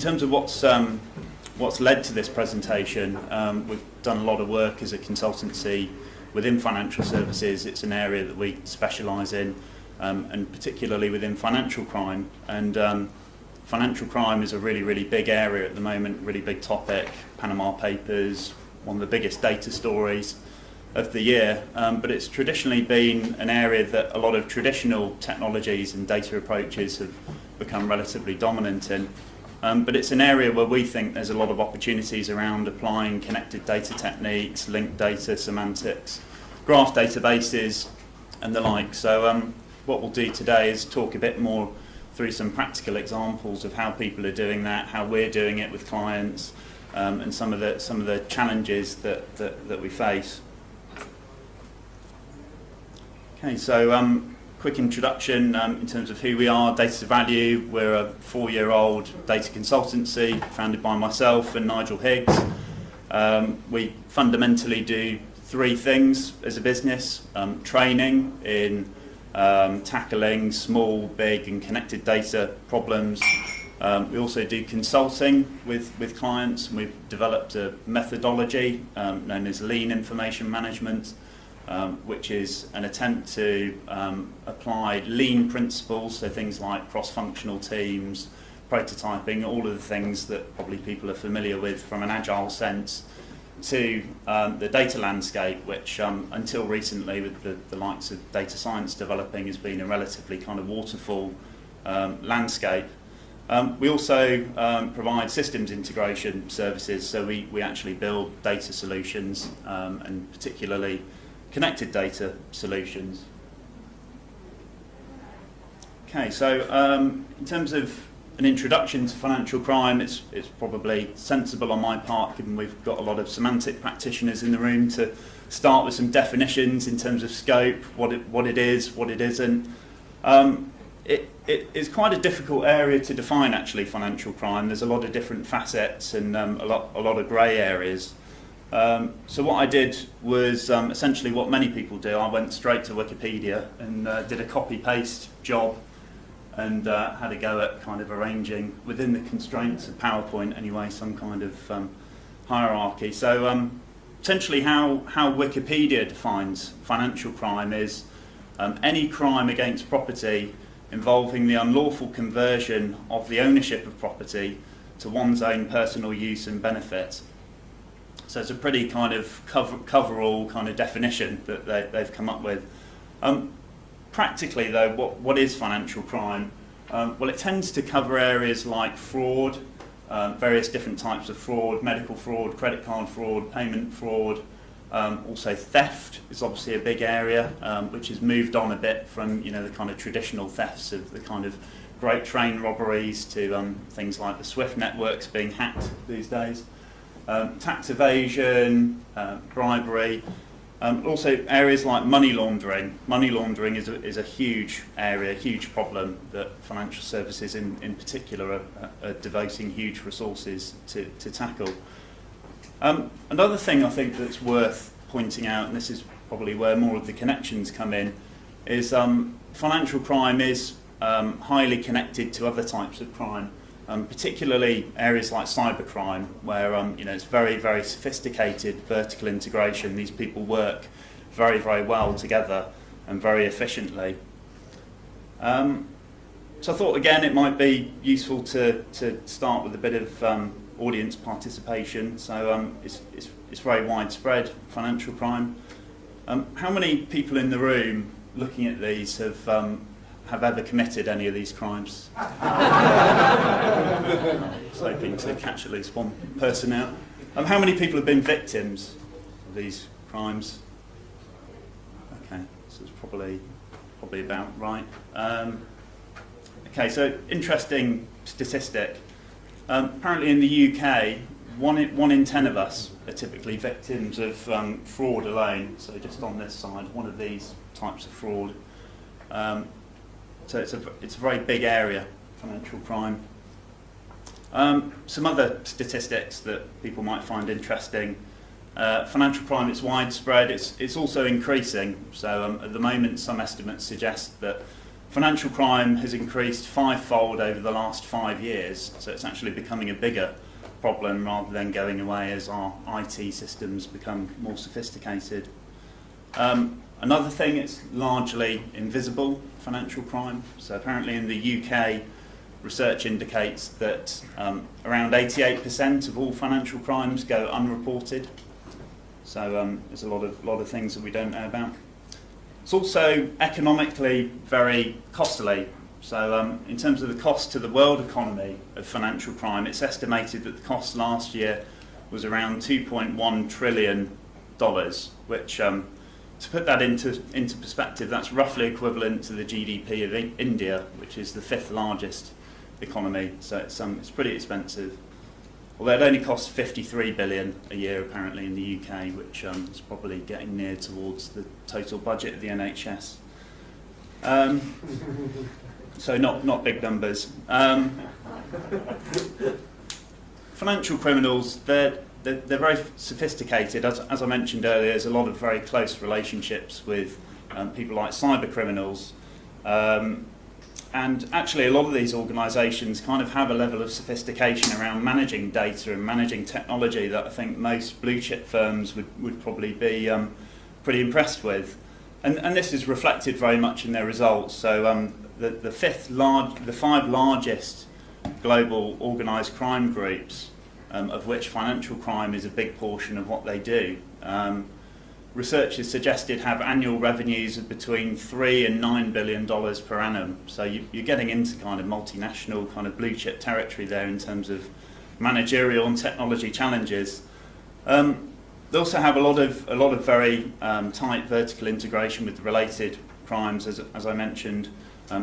terms of what's led to this presentation, we've done a lot of work as a consultancy within financial services. It's an area that we specialise in, and particularly within financial crime. And financial crime is a really, really big area at the moment, really big topic. Panama Papers, one of the biggest data stories of the year, but it's traditionally been an area that a lot of traditional technologies and data approaches have become relatively dominant in. But it's an area where we think there's a lot of opportunities around applying connected data techniques, linked data, semantics, graph databases and the like. So what we'll do today is talk a bit more through some practical examples of how people are doing that, how we're doing it with clients, and some of the challenges that we face. Okay, so quick introduction in terms of who we are. Data to Value, we're a 4-year-old data consultancy founded by myself and Nigel Higgs. We fundamentally do 3 things as a business: training in tackling small, big and connected data problems. We also do consulting with clients, and we've developed a methodology known as Lean Information Management, which is an attempt to apply lean principles, so things like cross-functional teams, prototyping, all of the things that probably people are familiar with from an agile sense, to the data landscape, which until recently, with the likes of data science developing, has been a relatively kind of waterfall landscape. We also provide systems integration services, so we actually build data solutions, and particularly connected data solutions. Okay, so in terms of an introduction to financial crime, it's probably sensible on my part, given we've got a lot of semantic practitioners in the room, to start with some definitions in terms of scope, what it is, what it isn't. It's quite a difficult area to define, actually, financial crime. There's a lot of different facets and a lot of grey areas. So what I did was essentially what many people do. I went straight to Wikipedia and did a copy-paste job, and had a go at kind of arranging, within the constraints of PowerPoint anyway, some kind of hierarchy. So essentially how Wikipedia defines financial crime is any crime against property involving the unlawful conversion of the ownership of property to one's own personal use and benefit. So it's a pretty kind of cover-all kind of definition that they've come up with. Practically, though, what is financial crime? Well, it tends to cover areas like fraud, various different types of fraud, medical fraud, credit card fraud, payment fraud. Also theft is obviously a big area, which has moved on a bit from the kind of traditional thefts of the kind of great train robberies to things like the SWIFT networks being hacked these days. Tax evasion, bribery. Also areas like money laundering. Money laundering is a huge area, huge problem that financial services in particular are devoting huge resources to tackle. Another thing I think that's worth pointing out, and this is probably where more of the connections come in, is financial crime is highly connected to other types of crime. Particularly areas like cybercrime, where it's very, very sophisticated vertical integration. These people work very, very well together and very efficiently. So I thought, again, it might be useful to start with a bit of audience participation. So it's very widespread, financial crime. How many people in the room looking at these have ever committed any of these crimes? I was hoping to catch at least one person out. How many people have been victims of these crimes? Okay, so it's probably about right. Okay, so interesting statistic. Apparently in the UK, one in 10 of us are typically victims of fraud alone. So just on this side, one of these types of fraud. So it's a very big area, financial crime. Some other statistics that people might find interesting. Financial crime is widespread. It's also increasing. So at the moment, some estimates suggest that financial crime has increased fivefold over the last 5 years, so it's actually becoming a bigger problem rather than going away as our IT systems become more sophisticated. Another thing, it's largely invisible, financial crime. So apparently in the UK, research indicates that around 88% of all financial crimes go unreported. So there's a lot of things that we don't know about. It's also economically very costly. So in terms of the cost to the world economy of financial crime, it's estimated that the cost last year was around $2.1 trillion, which, to put that into perspective, that's roughly equivalent to the GDP of India, which is the 5th largest economy. So it's pretty expensive. Although it only costs 53 billion a year apparently in the UK, which is probably getting near towards the total budget of the NHS. So not big numbers. Financial criminals, they're very sophisticated. As I mentioned earlier, there's a lot of very close relationships with people like cyber criminals. And actually a lot of these organisations kind of have a level of sophistication around managing data and managing technology that I think most blue chip firms would probably be pretty impressed with. And this is reflected very much in their results. So the 5 largest global organised crime groups, of which financial crime is a big portion of what they do, researchers suggested have annual revenues of between $3 and $9 billion per annum. So you're getting into kind of multinational, kind of blue chip territory there in terms of managerial and technology challenges. They also have a lot of very tight vertical integration with related crimes, as I mentioned,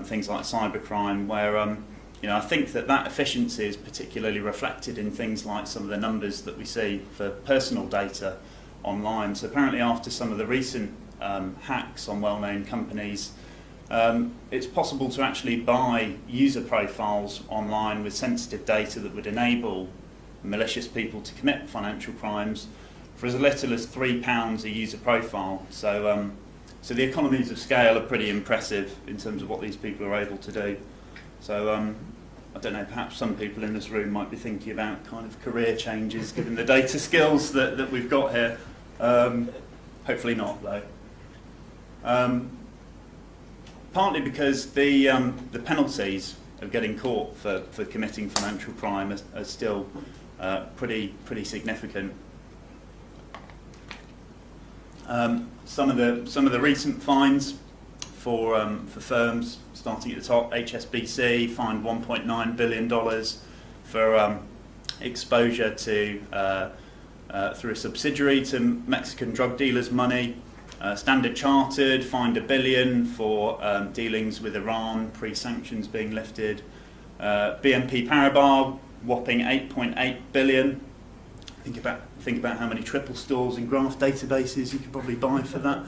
things like cybercrime, where I think that efficiency is particularly reflected in things like some of the numbers that we see for personal data online. So apparently after some of the recent hacks on well-known companies, it's possible to actually buy user profiles online with sensitive data that would enable malicious people to commit financial crimes for as little as £3 a user profile. So the economies of scale are pretty impressive in terms of what these people are able to do. So I don't know, perhaps some people in this room might be thinking about kind of career changes given the data skills that we've got here. Hopefully not, though. Partly because the penalties of getting caught for committing financial crime are still pretty significant. Some of the recent fines for firms, starting at the top, HSBC fined $1.9 billion for exposure to through a subsidiary to Mexican drug dealers' money. Standard Chartered fined $1 billion for dealings with Iran pre-sanctions being lifted. BNP Paribas whopping $8.8 billion. Think about how many triple stores and graph databases you could probably buy for that.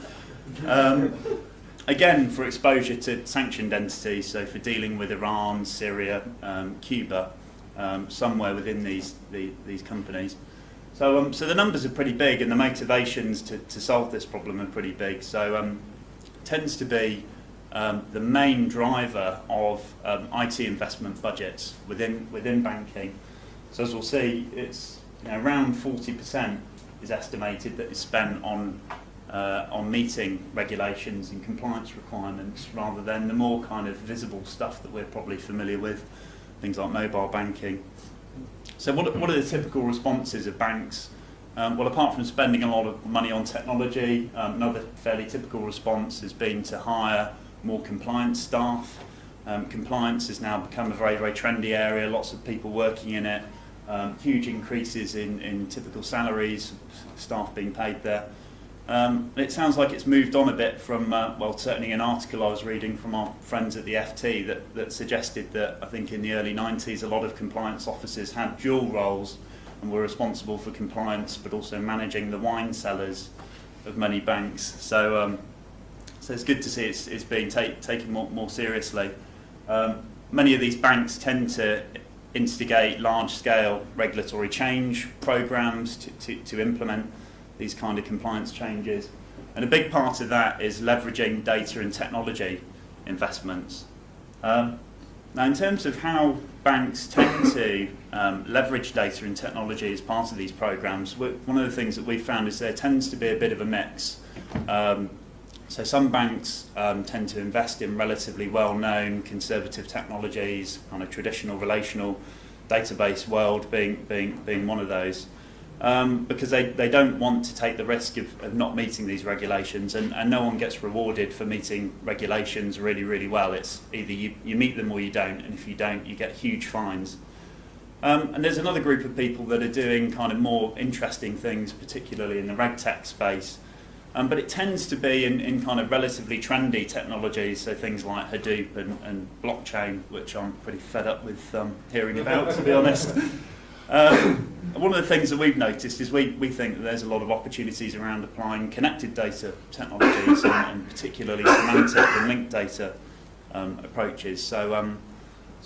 Again, for exposure to sanctioned entities, so for dealing with Iran, Syria, Cuba, somewhere within these companies. So the numbers are pretty big, and the motivations to solve this problem are pretty big. So tends to be the main driver of IT investment budgets within banking. So as we'll see, it's around 40% is estimated that is spent on meeting regulations and compliance requirements, rather than the more kind of visible stuff that we're probably familiar with, things like mobile banking. So what are the typical responses of banks? Well, apart from spending a lot of money on technology, another fairly typical response has been to hire more compliance staff. Compliance has now become a very, very trendy area, lots of people working in it, huge increases in typical salaries, staff being paid there. It sounds like it's moved on a bit from, certainly an article I was reading from our friends at the FT that suggested that I think in the early 90s a lot of compliance officers had dual roles and were responsible for compliance but also managing the wine cellars of many banks. So it's good to see it's being taken more seriously. Many of these banks tend to instigate large-scale regulatory change programs to implement these kind of compliance changes. And a big part of that is leveraging data and technology investments. Now, in terms of how banks tend to leverage data and technology as part of these programs, one of the things that we've found is there tends to be a bit of a mix. So some banks tend to invest in relatively well-known conservative technologies, kind of traditional relational database world being one of those, because they don't want to take the risk of not meeting these regulations, and no one gets rewarded for meeting regulations really, really well. It's either you meet them or you don't, and if you don't, you get huge fines. And there's another group of people that are doing kind of more interesting things, particularly in the regtech space. But it tends to be in kind of relatively trendy technologies, so things like Hadoop and blockchain, which I'm pretty fed up with hearing about, to be honest. One of the things that we've noticed is we think that there's a lot of opportunities around applying connected data technologies and particularly semantic and linked data approaches. So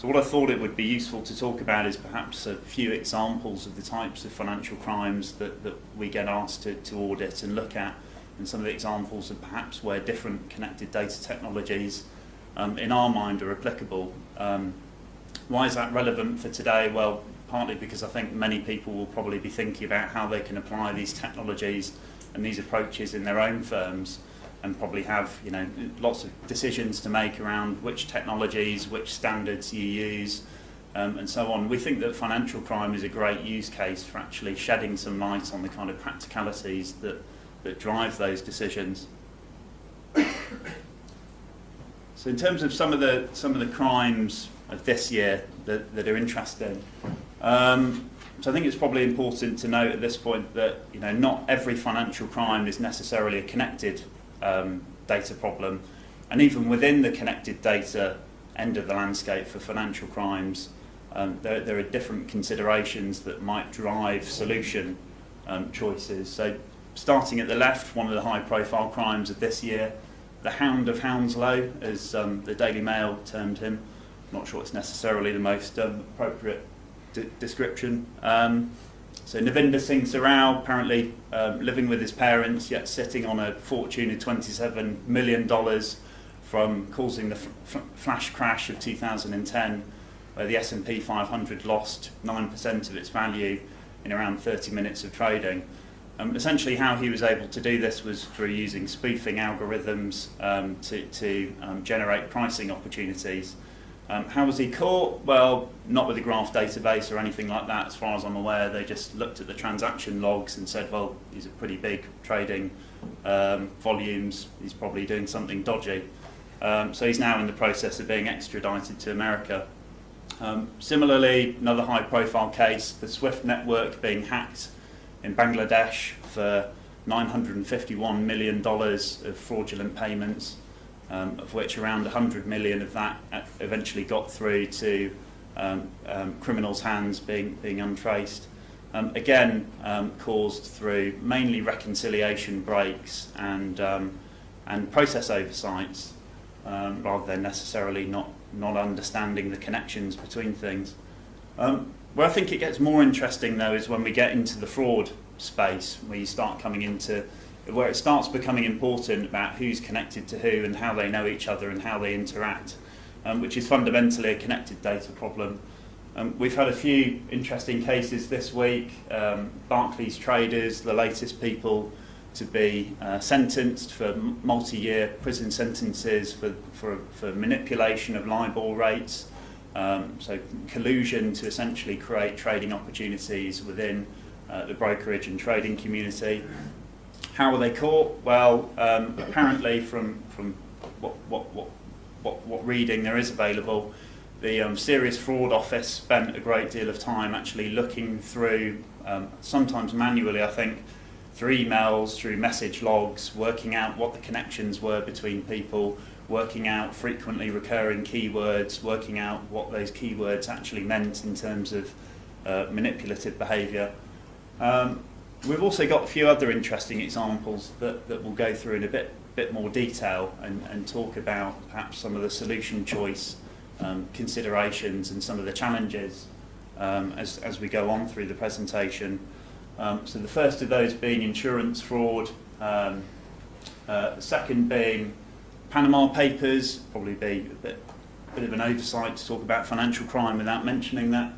what I thought it would be useful to talk about is perhaps a few examples of the types of financial crimes that we get asked to audit and look at, and some of the examples of perhaps where different connected data technologies in our mind are applicable. Why is that relevant for today? Well, partly because I think many people will probably be thinking about how they can apply these technologies and these approaches in their own firms, and probably have lots of decisions to make around which technologies, which standards you use, and so on. We think that financial crime is a great use case for actually shedding some light on the kind of practicalities that drive those decisions. So in terms of some of the crimes of this year that are interesting, so I think it's probably important to note at this point that not every financial crime is necessarily a connected data problem, and even within the connected data end of the landscape for financial crimes, there are different considerations that might drive solution choices. So starting at the left, one of the high-profile crimes of this year, the Hound of Hounslow, as the Daily Mail termed him. I'm not sure it's necessarily the most appropriate description. So Navinder Singh Sarao, apparently living with his parents, yet sitting on a fortune of $27 million from causing the flash crash of 2010, where the S&P 500 lost 9% of its value in around 30 minutes of trading. Essentially how he was able to do this was through using spoofing algorithms to generate pricing opportunities. How was he caught? Well, not with a graph database or anything like that, as far as I'm aware. They just looked at the transaction logs and said, well, these are pretty big trading volumes, he's probably doing something dodgy. So he's now in the process of being extradited to America. Similarly, another high-profile case, the SWIFT network being hacked in Bangladesh for $951 million of fraudulent payments, of which around 100 million of that eventually got through to criminals' hands being untraced. Again, caused through mainly reconciliation breaks and process oversights, rather than necessarily not understanding the connections between things. Where I think it gets more interesting, though, is when we get into the fraud space, where you start coming into where it starts becoming important about who's connected to who and how they know each other and how they interact, which is fundamentally a connected data problem. We've had a few interesting cases this week. Barclays traders, the latest people to be sentenced for multi-year prison sentences for manipulation of LIBOR rates. So collusion to essentially create trading opportunities within the brokerage and trading community. How were they caught? Well, apparently from what reading there is available, the Serious Fraud Office spent a great deal of time actually looking through, sometimes manually I think, through emails, through message logs, working out what the connections were between people, working out frequently recurring keywords, working out what those keywords actually meant in terms of manipulative behaviour. We've also got a few other interesting examples that we'll go through in a bit more detail and talk about perhaps some of the solution choice considerations and some of the challenges as we go on through the presentation. So the first of those being insurance fraud, the second being Panama Papers, probably be a bit bit of an oversight to talk about financial crime without mentioning that.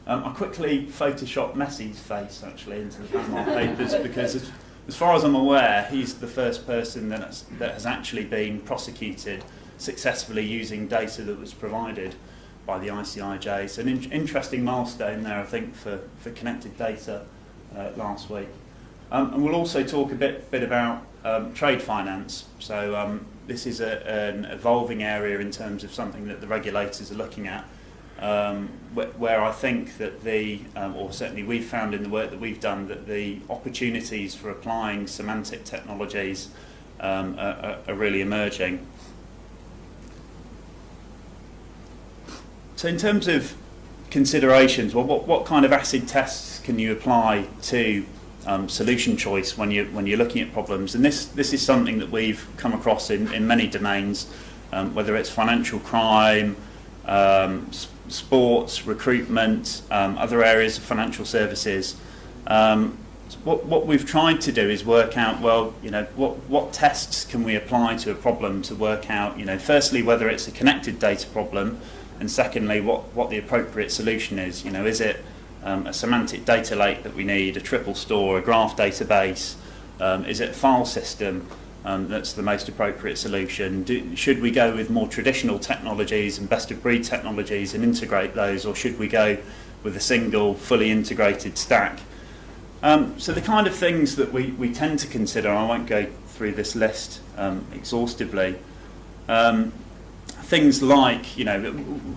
I quickly photoshopped Messi's face actually into the Panama Papers because as far as I'm aware, he's the first person that has actually been prosecuted successfully using data that was provided by the ICIJ. So an interesting milestone there, I think, for connected data last week. And we'll also talk a bit about trade finance. So this is an evolving area in terms of something that the regulators are looking at, where I think that or certainly we've found in the work that we've done, that the opportunities for applying semantic technologies are really emerging. So in terms of considerations, well, what kind of acid tests can you apply to solution choice when you're looking at problems? And this is something that we've come across in many domains, whether it's financial crime, sports, recruitment, other areas of financial services. What we've tried to do is work out, well, what tests can we apply to a problem to work out, firstly whether it's a connected data problem, and secondly what the appropriate solution is. Is it a semantic data lake that we need, a triple store, a graph database? Is it a file system that's the most appropriate solution? Should we go with more traditional technologies and best of breed technologies and integrate those, or should we go with a single fully integrated stack? So the kind of things that we tend to consider, I won't go through this list exhaustively, things like,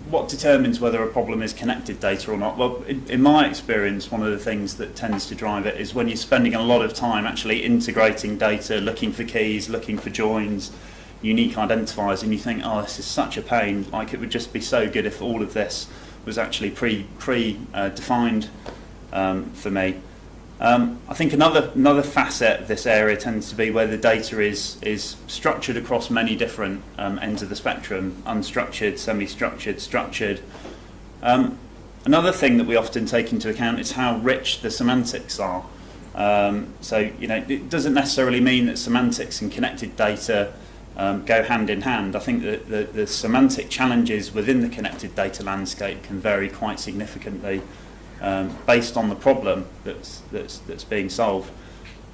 what determines whether a problem is connected data or not? Well, in my experience, one of the things that tends to drive it is when you're spending a lot of time actually integrating data, looking for keys, looking for joins, unique identifiers, and you think, oh, this is such a pain, like it would just be so good if all of this was actually pre-defined for me. I think another facet of this area tends to be where the data is structured across many different ends of the spectrum: unstructured, semi-structured, structured. Another thing that we often take into account is how rich the semantics are. So it doesn't necessarily mean that semantics and connected data go hand in hand. I think that the semantic challenges within the connected data landscape can vary quite significantly, based on the problem that's being solved.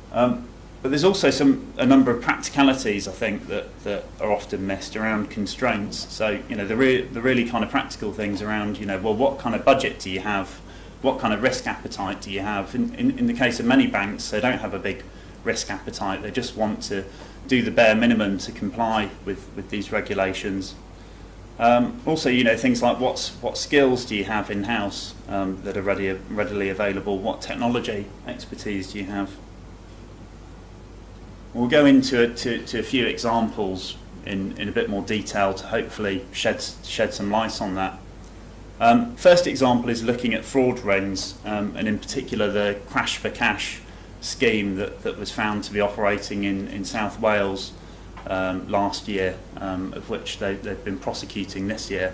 But there's also a number of practicalities, I think, that are often missed around constraints. So the really kind of practical things around, well, what kind of budget do you have? What kind of risk appetite do you have? In the case of many banks, they don't have a big risk appetite. They just want to do the bare minimum to comply with these regulations. Also, things like what skills do you have in-house that are readily available? What technology expertise do you have? We'll go into a few examples in a bit more detail to hopefully shed some light on that. First example is looking at fraud rings, and in particular the crash for cash scheme that was found to be operating in South Wales last year, of which they've been prosecuting this year.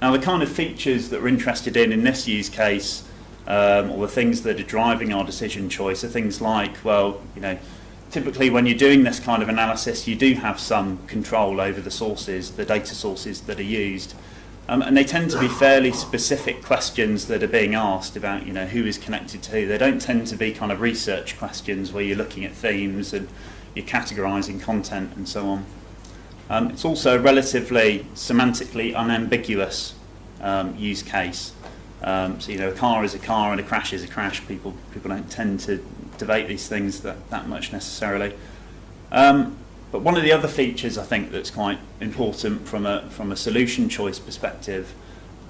Now, the kind of features that we're interested in this use case, or the things that are driving our decision choice, are things like, well, typically when you're doing this kind of analysis, you do have some control over the sources, the data sources that are used, and they tend to be fairly specific questions that are being asked about, who is connected to who. They don't tend to be kind of research questions where you're looking at themes and you're categorising content and so on. It's also a relatively semantically unambiguous use case. So a car is a car and a crash is a crash. People don't tend to debate these things that much necessarily. But one of the other features I think that's quite important from a solution choice perspective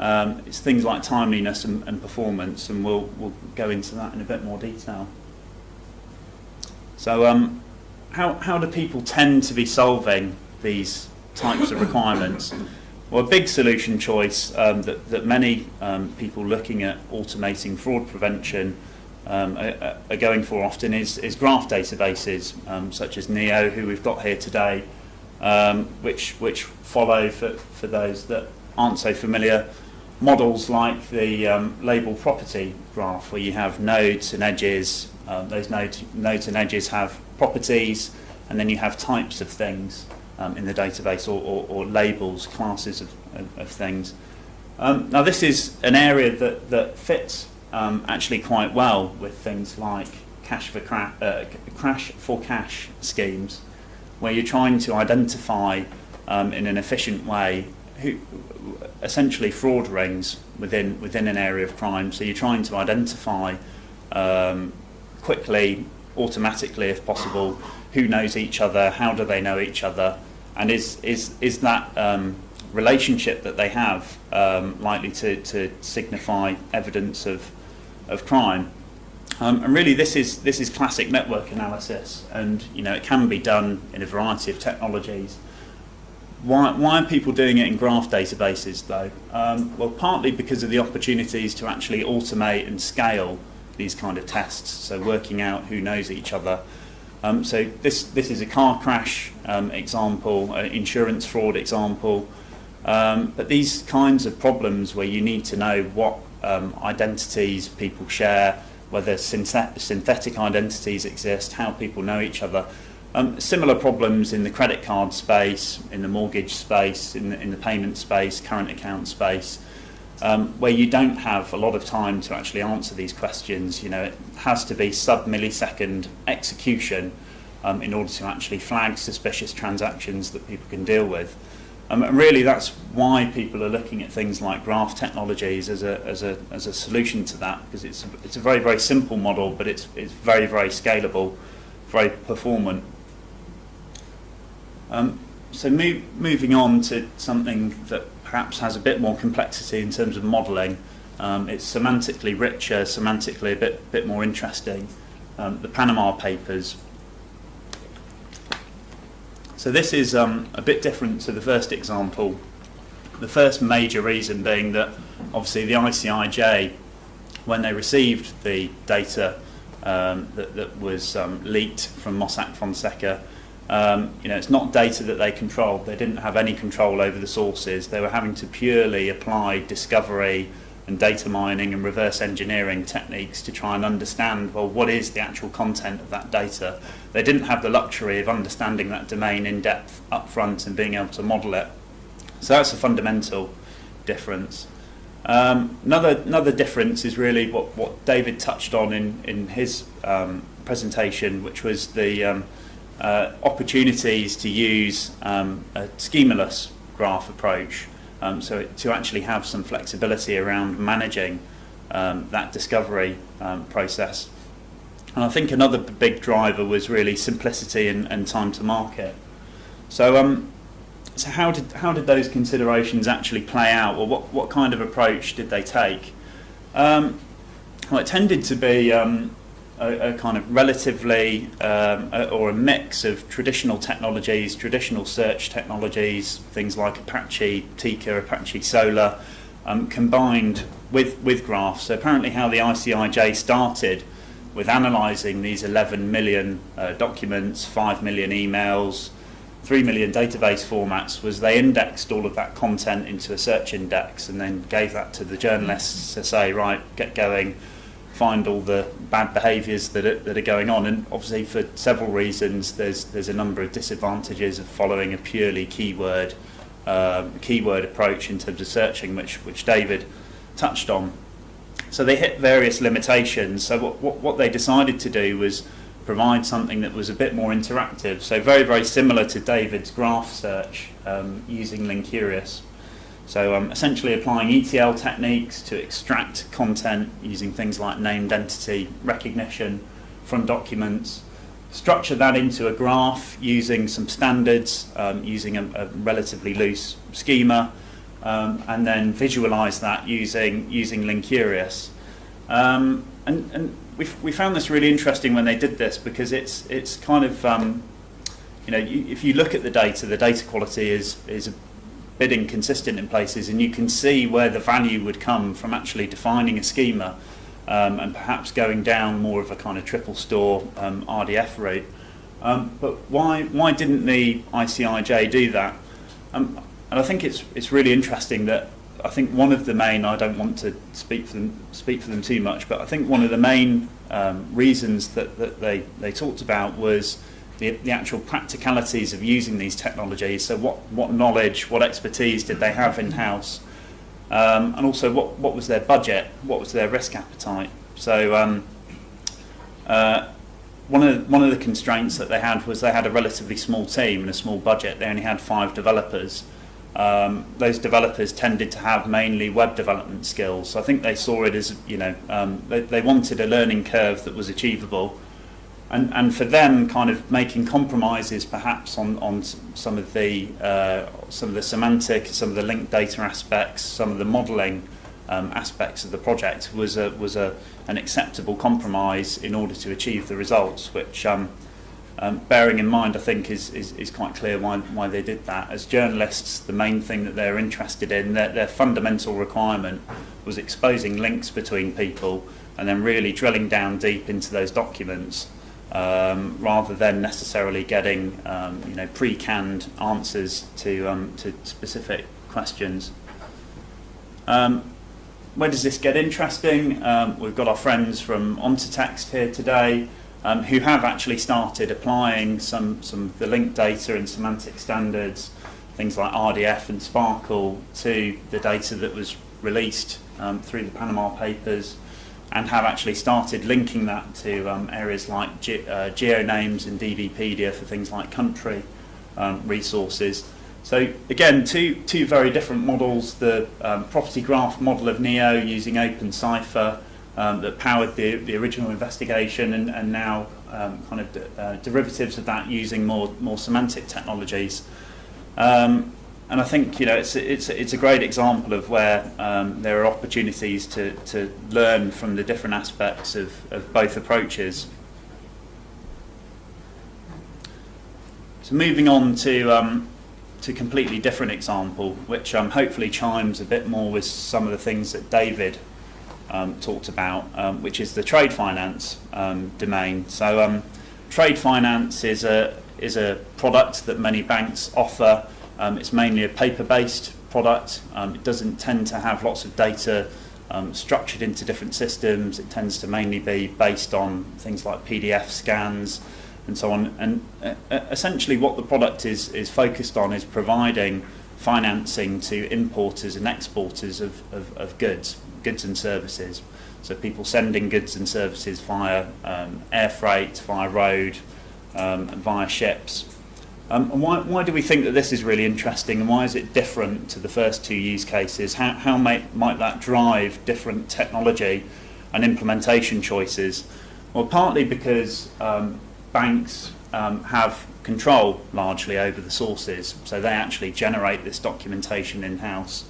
is things like timeliness and performance, and we'll go into that in a bit more detail. So how do people tend to be solving these types of requirements? Well, a big solution choice that many people looking at automating fraud prevention are going for often is graph databases, such as Neo, who we've got here today, which follow, for those that aren't so familiar, models like the label property graph, where you have nodes and edges. Those nodes and edges have properties, and then you have types of things in the database, or labels, classes of things. Now this is an area that fits actually quite well with things like crash for cash schemes, where you're trying to identify in an efficient way essentially fraud rings within an area of crime. So you're trying to identify quickly, automatically if possible, who knows each other, how do they know each other, and is that relationship that they have likely to signify evidence of crime. And really this is classic network analysis, and it can be done in a variety of technologies. Why are people doing it in graph databases though? Well, partly because of the opportunities to actually automate and scale these kind of tests, so working out who knows each other. So this is a car crash example, insurance fraud example, but these kinds of problems where you need to know what identities people share, whether synthetic identities exist, how people know each other. Similar problems in the credit card space, in the mortgage space, in the payment space, current account space, where you don't have a lot of time to actually answer these questions. It has to be sub-millisecond execution in order to actually flag suspicious transactions that people can deal with. And really that's why people are looking at things like graph technologies as a solution to that, because it's a very, very simple model, but it's very, very scalable, very performant. So moving on to something that perhaps has a bit more complexity in terms of modelling. It's semantically richer, semantically a bit more interesting. The Panama Papers. So this is a bit different to the first example. The first major reason being that obviously the ICIJ, when they received the data that was leaked from Mossack Fonseca, it's not data that they controlled. They didn't have any control over the sources. They were having to purely apply discovery and data mining and reverse engineering techniques to try and understand, well, what is the actual content of that data. They didn't have the luxury of understanding that domain in depth up front and being able to model it. So that's a fundamental difference. Another difference is really what David touched on in his presentation, which was the opportunities to use a schemaless graph approach, so to actually have some flexibility around managing that discovery process. And I think another big driver was really simplicity and time to market. So how did those considerations actually play out, or what kind of approach did they take? Well, it tended to be a kind of relatively or a mix of traditional technologies, traditional search technologies, things like Apache Tika, Apache Solr, combined with graphs. So apparently how the ICIJ started with analysing these 11 million documents, 5 million emails, 3 million database formats was they indexed all of that content into a search index and then gave that to the journalists to say, right, get going, find all the bad behaviours that are going on. And obviously for several reasons there's a number of disadvantages of following a purely keyword approach in terms of searching, which David touched on. So they hit various limitations. So what they decided to do was provide something that was a bit more interactive. So very, very similar to David's graph search using Linkurious. So essentially applying ETL techniques to extract content using things like named entity recognition from documents, structure that into a graph using some standards, using a relatively loose schema, and then visualize that using Linkurious. And we found this really interesting when they did this, because it's kind of if you look at the data quality is a bit inconsistent in places, and you can see where the value would come from actually defining a schema and perhaps going down more of a kind of triple store RDF route. But why didn't the ICIJ do that? And I think it's really interesting that I think one of the main, I don't want to speak for them too much, but I think one of the main reasons that they talked about was the actual practicalities of using these technologies. So what knowledge, what expertise did they have in-house? And also what was their budget, what was their risk appetite? So one of the constraints that they had was they had a relatively small team and a small budget. They only had 5 developers. Those developers tended to have mainly web development skills. So I think they saw it as, they wanted a learning curve that was achievable. And for them, kind of making compromises perhaps on some of the semantic, some of the linked data aspects, some of the modelling aspects of the project was an acceptable compromise in order to achieve the results, which bearing in mind, I think is quite clear why they did that. As journalists, the main thing that they're interested in, their fundamental requirement was exposing links between people and then really drilling down deep into those documents, rather than necessarily getting pre-canned answers to specific questions. Where does this get interesting? We've got our friends from OntoText here today, who have actually started applying some of the linked data and semantic standards, things like RDF and Sparkle, to the data that was released through the Panama Papers, and have actually started linking that to areas like GeoNames and DBpedia for things like country resources. So again, two very different models. The property graph model of NEO using OpenCipher that powered the original investigation, and now kind of derivatives of that using more semantic technologies. And I think it's a great example of where there are opportunities to learn from the different aspects of both approaches. So moving on to a completely different example, which hopefully chimes a bit more with some of the things that David talked about, which is the trade finance domain. So trade finance is a product that many banks offer. It's mainly a paper-based product. It doesn't tend to have lots of data structured into different systems. It tends to mainly be based on things like PDF scans and so on. And essentially what the product is focused on is providing financing to importers and exporters of goods and services. So people sending goods and services via air freight, via road, and via ships. And why do we think that this is really interesting, and why is it different to the first two use cases? How might that drive different technology and implementation choices? Well, partly because banks have control largely over the sources, so they actually generate this documentation in-house.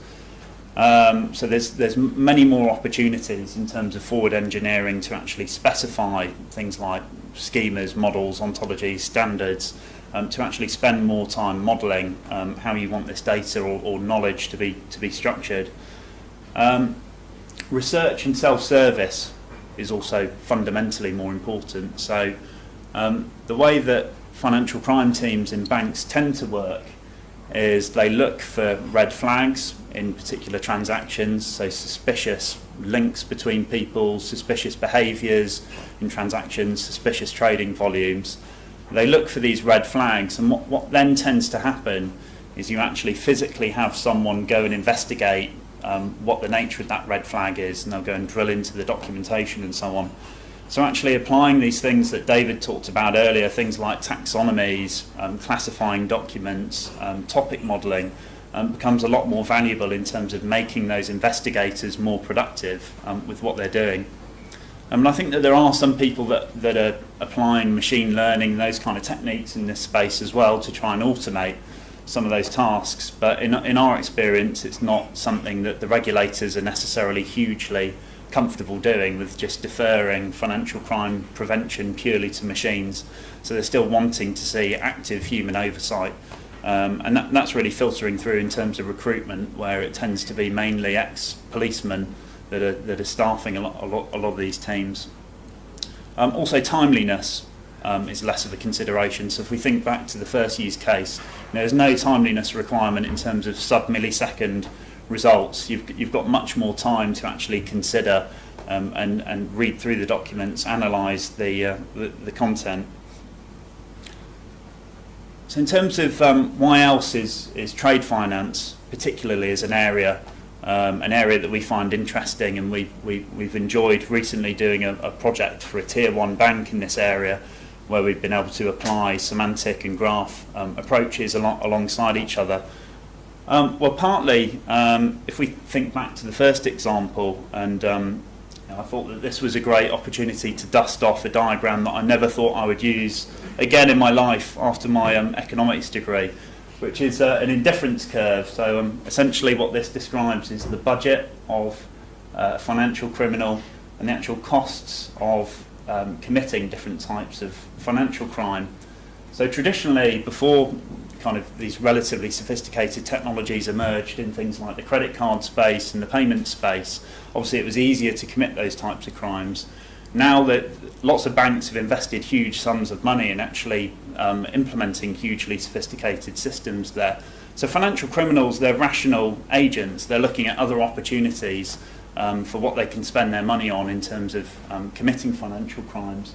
So there's many more opportunities in terms of forward engineering to actually specify things like schemas, models, ontologies, standards, to actually spend more time modelling how you want this data or knowledge to be structured. Research and self-service is also fundamentally more important. So the way that financial crime teams in banks tend to work is they look for red flags in particular transactions, so suspicious links between people, suspicious behaviours in transactions, suspicious trading volumes. They look for these red flags, and what then tends to happen is you actually physically have someone go and investigate what the nature of that red flag is, and they'll go and drill into the documentation and so on. So actually applying these things that David talked about earlier, things like taxonomies, classifying documents, topic modelling, becomes a lot more valuable in terms of making those investigators more productive with what they're doing. And I think that there are some people that are applying machine learning, those kind of techniques in this space as well, to try and automate some of those tasks. But in our experience, it's not something that the regulators are necessarily hugely comfortable doing, with just deferring financial crime prevention purely to machines. So they're still wanting to see active human oversight. And that's really filtering through in terms of recruitment, where it tends to be mainly ex-policemen that are staffing a lot of these teams. Also, timeliness is less of a consideration. So if we think back to the first use case, there's no timeliness requirement in terms of sub-millisecond results. You've got much more time to actually consider and read through the documents, analyse the content. So in terms of why else is trade finance, particularly as an area that we find interesting, and we've enjoyed recently doing a project for a tier 1 bank in this area, where we've been able to apply semantic and graph approaches alongside each other. Well, partly, if we think back to the first example, and I thought that this was a great opportunity to dust off a diagram that I never thought I would use again in my life after my economics degree, which is an indifference curve. So essentially what this describes is the budget of a financial criminal and the actual costs of committing different types of financial crime. So traditionally, before kind of these relatively sophisticated technologies emerged in things like the credit card space and the payment space, obviously it was easier to commit those types of crimes. Now that lots of banks have invested huge sums of money in actually implementing hugely sophisticated systems there. So financial criminals, they're rational agents. They're looking at other opportunities for what they can spend their money on in terms of committing financial crimes.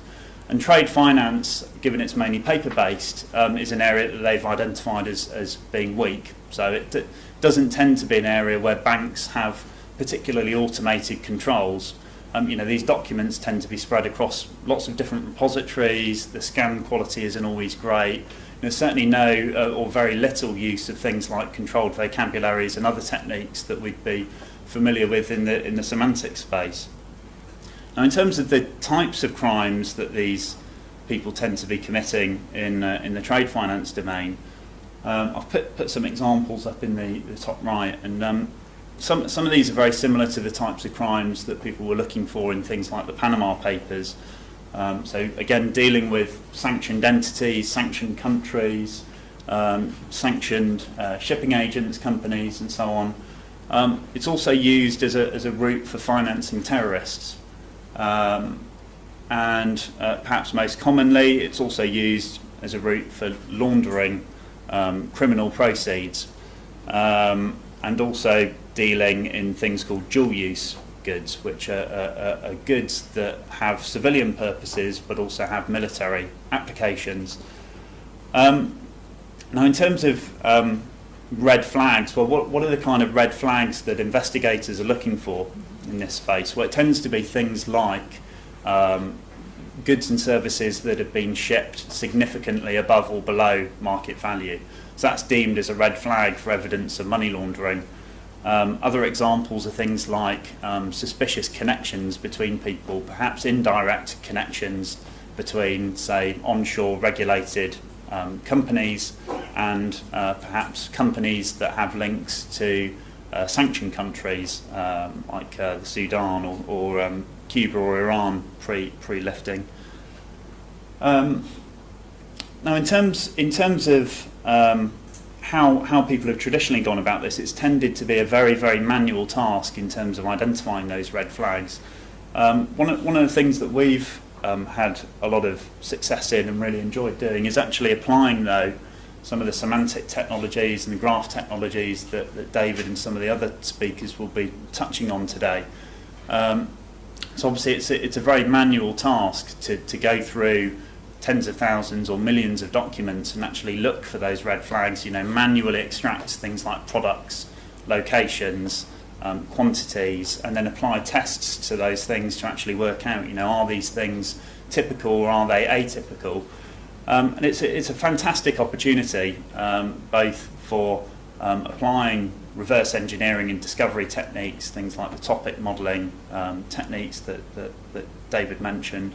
And trade finance, given it's mainly paper-based, is an area that they've identified as being weak. So it doesn't tend to be an area where banks have particularly automated controls. These documents tend to be spread across lots of different repositories. The scan quality isn't always great. There's certainly no or very little use of things like controlled vocabularies and other techniques that we'd be familiar with in the semantic space. Now, in terms of the types of crimes that these people tend to be committing in the trade finance domain, I've put some examples up in the top right, and some of these are very similar to the types of crimes that people were looking for in things like the Panama Papers. So again, dealing with sanctioned entities, sanctioned countries, sanctioned shipping agents, companies, and so on. It's also used as a route for financing terrorists. And perhaps most commonly, it's also used as a route for laundering criminal proceeds, and also dealing in things called dual-use goods, which are goods that have civilian purposes but also have military applications. Now, in terms of red flags, well, what are the kind of red flags that investigators are looking for in this space? Well, it tends to be things like goods and services that have been shipped significantly above or below market value. So that's deemed as a red flag for evidence of money laundering. Other examples are things like suspicious connections between people, perhaps indirect connections between, say, onshore regulated companies and perhaps companies that have links to sanctioned countries like the Sudan or Cuba or Iran pre-lifting. Now, in terms of how people have traditionally gone about this, it's tended to be a very, very manual task in terms of identifying those red flags. One of the things that we've had a lot of success in and really enjoyed doing is actually applying, though, some of the semantic technologies and the graph technologies that David and some of the other speakers will be touching on today. So obviously it's a very manual task to go through tens of thousands or millions of documents and actually look for those red flags, manually extract things like products, locations, quantities, and then apply tests to those things to actually work out, are these things typical or are they atypical? And it's a fantastic opportunity, both for applying reverse engineering and discovery techniques, things like the topic modelling techniques that David mentioned,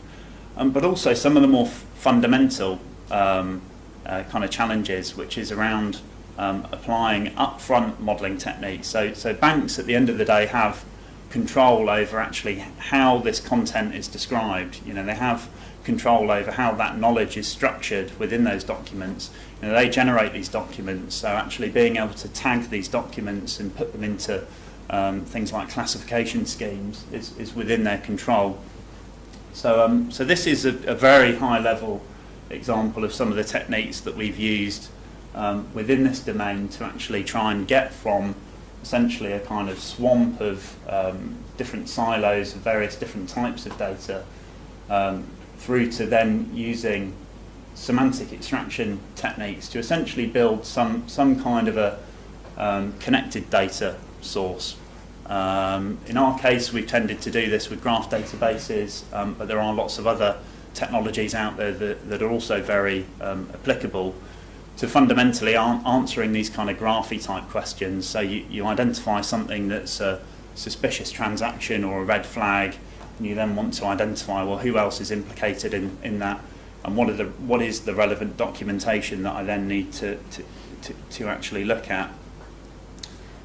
but also some of the more fundamental kind of challenges, which is around applying upfront modelling techniques. So banks at the end of the day have control over actually how this content is described. They have control over how that knowledge is structured within those documents. They generate these documents, so actually being able to tag these documents and put them into things like classification schemes is within their control. So this is a very high level example of some of the techniques that we've used within this domain to actually try and get from essentially a kind of swamp of different silos of various different types of data through to then using semantic extraction techniques to essentially build some kind of a connected data source. In our case, we've tended to do this with graph databases, but there are lots of other technologies out there that are also very applicable to fundamentally answering these kind of graphy type questions. So you identify something that's a suspicious transaction or a red flag, and you then want to identify, well, who else is implicated in that, and what is the relevant documentation that I then need to actually look at.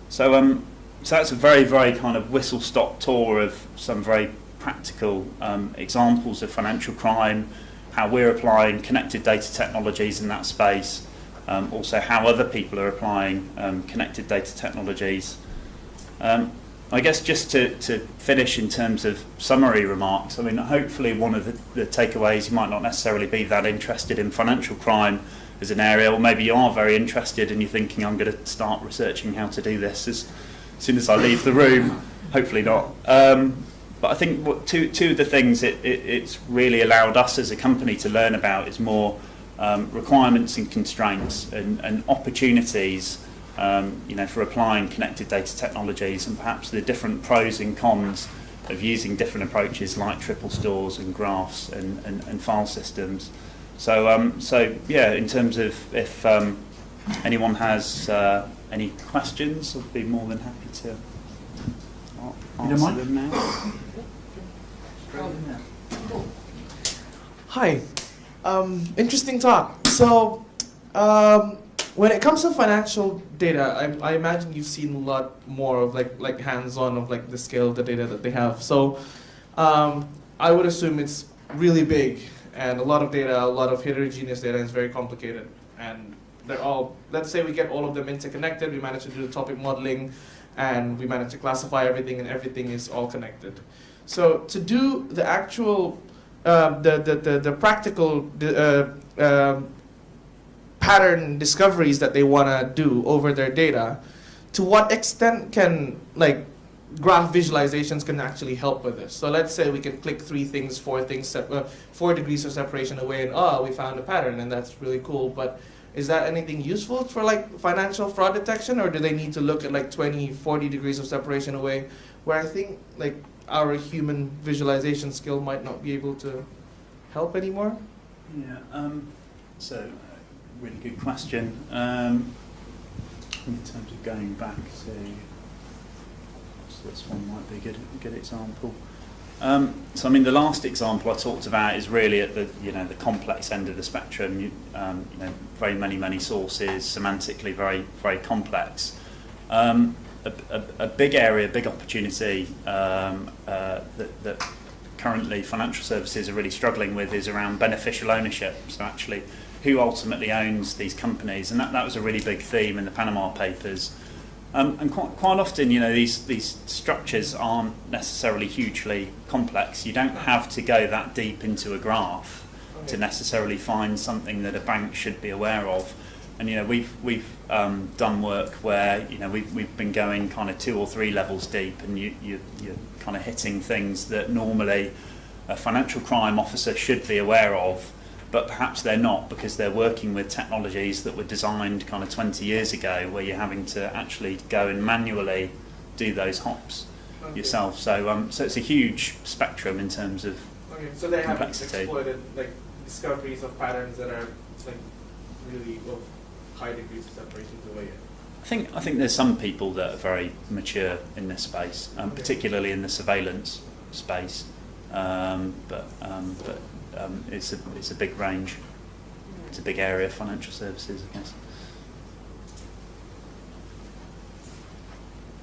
So that's a very, very kind of whistle-stop tour of some very practical examples of financial crime, how we're applying connected data technologies in that space, also how other people are applying connected data technologies. I guess just to finish in terms of summary remarks, I mean, hopefully one of the takeaways, you might not necessarily be that interested in financial crime as an area, or maybe you are very interested and you're thinking, I'm going to start researching how to do this as soon as I leave the room. Hopefully not. But I think two of the things it's really allowed us as a company to learn about is more requirements and constraints and opportunities for applying connected data technologies, and perhaps the different pros and cons of using different approaches like triple stores and graphs and file systems. So yeah, in terms of if anyone has any questions, I'd be more than happy to answer them now. Hi, interesting talk. So when it comes to financial data, I imagine you've seen a lot more of like hands-on of like the scale of the data that they have. So I would assume it's really big and a lot of data, a lot of heterogeneous data, and it's very complicated. And they're all, let's say we get all of them interconnected, we manage to do the topic modeling, and we manage to classify everything, and everything is all connected. So to do the actual, the practical pattern discoveries that they want to do over their data, to what extent can like graph visualizations can actually help with this? So let's say we can click 4 degrees of separation away, and we found a pattern, and that's really cool. But is that anything useful for like financial fraud detection, or do they need to look at like 40 degrees of separation away, where I think like our human visualization skill might not be able to help anymore? Yeah, so really good question. In terms of going back to, so this one might be a good example. So I mean, the last example I talked about is really at the the complex end of the spectrum. Very many sources, semantically very complex. A big area, big opportunity that currently financial services are really struggling with is around beneficial ownership. So actually, who ultimately owns these companies, and that was a really big theme in the Panama Papers. And quite often, these structures aren't necessarily hugely complex. You don't have to go that deep into a graph to necessarily find something that a bank should be aware of. And we've done work where we've been going kind of 2 or 3 levels deep, and you're kind of hitting things that normally a financial crime officer should be aware of, but perhaps they're not, because they're working with technologies that were designed kind of 20 years ago, where you're having to actually go and manually do those hops yourself. So it's a huge spectrum in terms of so they have complexity. Exploited like discoveries of patterns that are like really of high degrees of separation away. I think there's some people that are very mature in this space, particularly in the surveillance space, but it's a big range. It's a big area of financial services, I guess.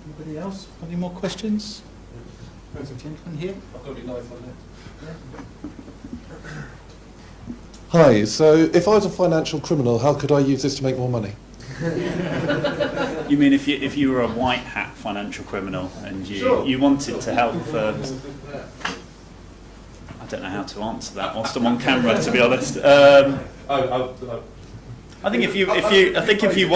Anybody else? Any more questions? There's a gentleman here. I've got to be nice on that. Hi, so if I was a financial criminal, how could I use this to make more money? You mean if you were a white hat financial criminal and you wanted to help firms? I don't know how to answer that whilst I'm on camera, to be honest. I think if you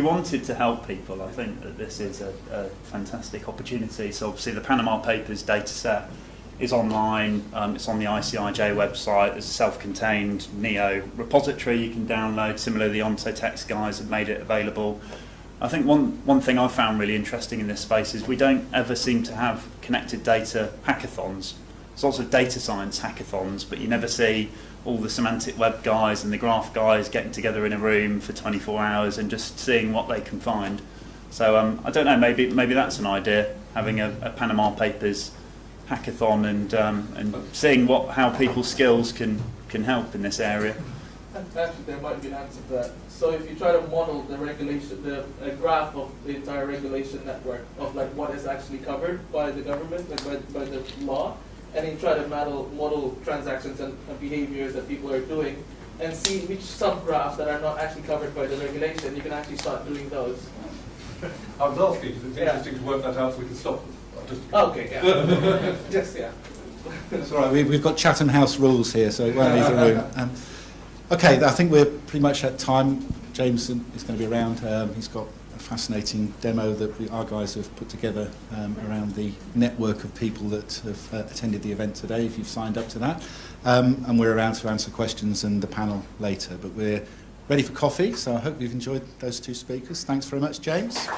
wanted to help people, I think that this is a fantastic opportunity. So obviously the Panama Papers data set is online. It's on the ICIJ website. There's a self-contained Neo repository you can download. Similarly, the Ontotext guys have made it available. I think one thing I found really interesting in this space is we don't ever seem to have connected data hackathons. There's lots of data science hackathons, but you never see all the semantic web guys and the graph guys getting together in a room for 24 hours and just seeing what they can find. So I don't know, maybe that's an idea, having a Panama Papers hackathon and seeing how people's skills can help in this area. Actually, there might be an answer to that. So if you try to model the regulation, a graph of the entire regulation network of like what is actually covered by the government, like by the law, and you try to model transactions and behaviors that people are doing, and see which subgraphs that are not actually covered by the regulation, you can actually start doing those. I was asking because it's interesting to work that out so we can stop. Okay, yeah. Just, yeah. That's all right, we've got Chatham House rules here, so it won't leave the room. Okay, I think we're pretty much at time. James is going to be around. He's got a fascinating demo that our guys have put together around the network of people that have attended the event today, if you've signed up to that. And we're around to answer questions and the panel later. But we're ready for coffee, so I hope you've enjoyed those two speakers. Thanks very much, James.